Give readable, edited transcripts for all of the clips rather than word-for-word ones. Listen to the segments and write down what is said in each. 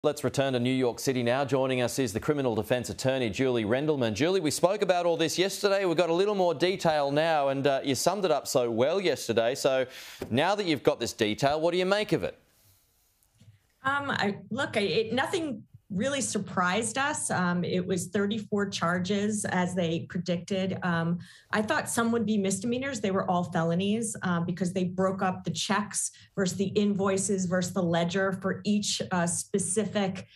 Let's return to New York City now. Joining us is the criminal defence attorney, Julie Rendelman. Julie, we spoke about all this yesterday. We've got a little more detail now, and you summed it up so well yesterday. So now that you've got this detail, what do you make of it? Nothing really surprised us. It was 34 charges, as they predicted. I thought some would be misdemeanors. They were all felonies because they broke up the checks versus the invoices versus the ledger for each specific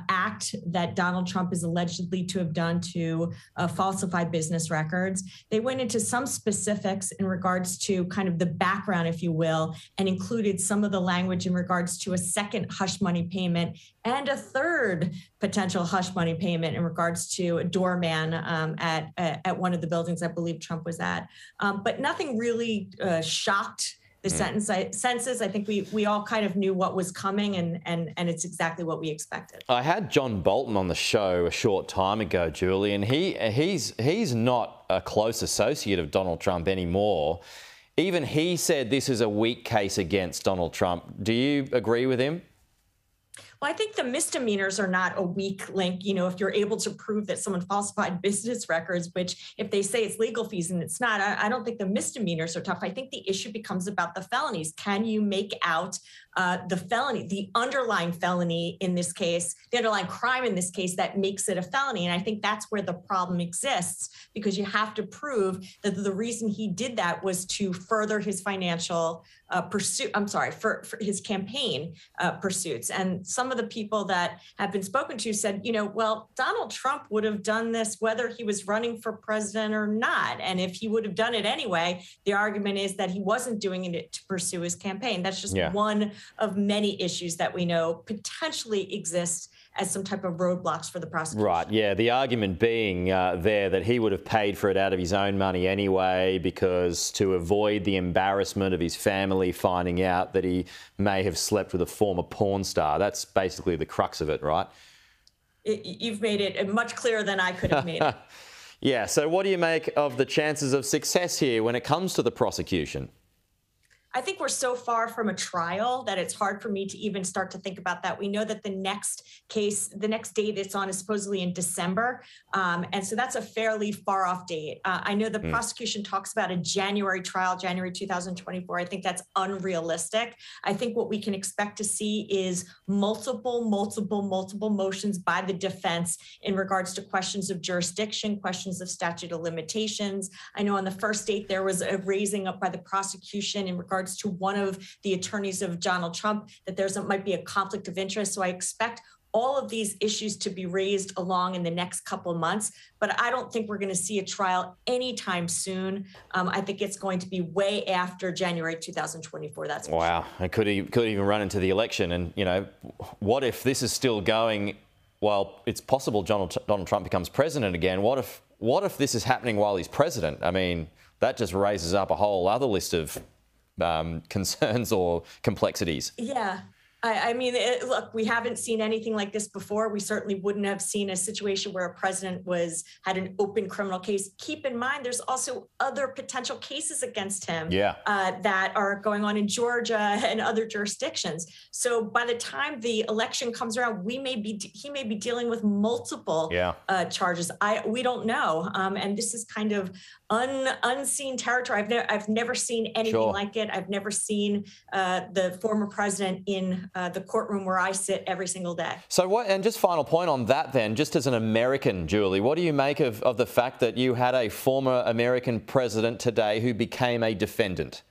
act that Donald Trump is allegedly to have done to falsify business records. They went into some specifics in regards to kind of the background, if you will, and included some of the language in regards to a second hush money payment and a third potential hush money payment in regards to a doorman at one of the buildings I believe Trump was at. But nothing really shocked the senses. I think we all kind of knew what was coming, and it's exactly what we expected. I had John Bolton on the show a short time ago, Julie, and he's not a close associate of Donald Trump anymore. Even he said this is a weak case against Donald Trump. Do you agree with him? Well, I think the misdemeanors are not a weak link. You know, if you're able to prove that someone falsified business records, which if they say it's legal fees and it's not, I don't think the misdemeanors are tough. I think the issue becomes about the felonies. Can you make out the felony, the underlying felony in this case, the underlying crime in this case that makes it a felony? And I think that's where the problem exists, because you have to prove that the reason he did that was to further his financial for his campaign pursuits. And some of the people that have been spoken to said, well, Donald Trump would have done this whether he was running for president or not. And if he would have done it anyway, the argument is that he wasn't doing it to pursue his campaign. That's just one of many issues that we know potentially exist as some type of roadblocks for the prosecution. Right, yeah. The argument being there that he would have paid for it out of his own money anyway, because to avoid the embarrassment of his family finding out that he may have slept with a former porn star. That's basically the crux of it, right? You've made it much clearer than I could have made it. Yeah, so what do you make of the chances of success here when it comes to the prosecution? I think we're so far from a trial that it's hard for me to even start to think about that. We know that the next case, the next date it's on is supposedly in December. And so that's a fairly far off date. I know the prosecution talks about a January trial, January 2024. I think that's unrealistic. I think what we can expect to see is multiple motions by the defense in regards to questions of jurisdiction, questions of statute of limitations. I know on the first date, there was a raising up by the prosecution in regards to one of the attorneys of Donald Trump that might be a conflict of interest. So I expect all of these issues to be raised along in the next couple of months, but I don't think we're going to see a trial anytime soon. I think it's going to be way after January 2024. That's wow. It could even run into the election. And, what if this is still going while it's possible Donald Trump becomes president again? What if this is happening while he's president? I mean, that just raises up a whole other list of concerns or complexities. Yeah. I mean, look, we haven't seen anything like this before. We certainly wouldn't have seen a situation where a president had an open criminal case. Keep in mind, there's also other potential cases against him that are going on in Georgia and other jurisdictions. So by the time the election comes around, he may be dealing with multiple charges. We don't know. And this is kind of unseen territory. I've never seen anything like it. I've never seen the former president in the courtroom where I sit every single day. So and just final point on that then, just as an American, Julie, what do you make of the fact that you had a former American president today who became a defendant?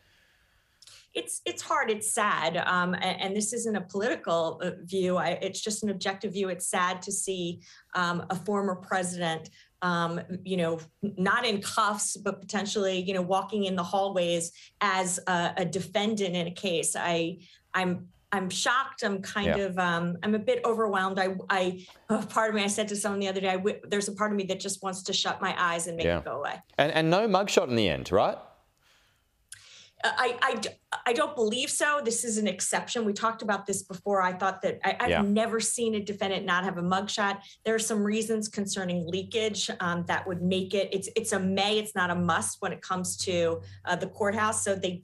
It's hard. It's sad. And this isn't a political view. It's just an objective view. It's sad to see a former president not in cuffs, but potentially, walking in the hallways as a defendant in a case. I'm shocked. I'm kind of, I'm a bit overwhelmed. Part of me, I said to someone the other day, there's a part of me that just wants to shut my eyes and make it go away. And no mugshot in the end, right? I don't believe so. This is an exception. We talked about this before. I thought that I've never seen a defendant not have a mugshot. There are some reasons concerning leakage that would make it. It's a may. It's not a must when it comes to the courthouse. So they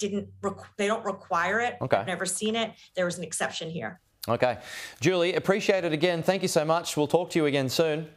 don't require it. Okay. I've never seen it. There was an exception here. Okay. Julie, appreciate it again. Thank you so much. We'll talk to you again soon.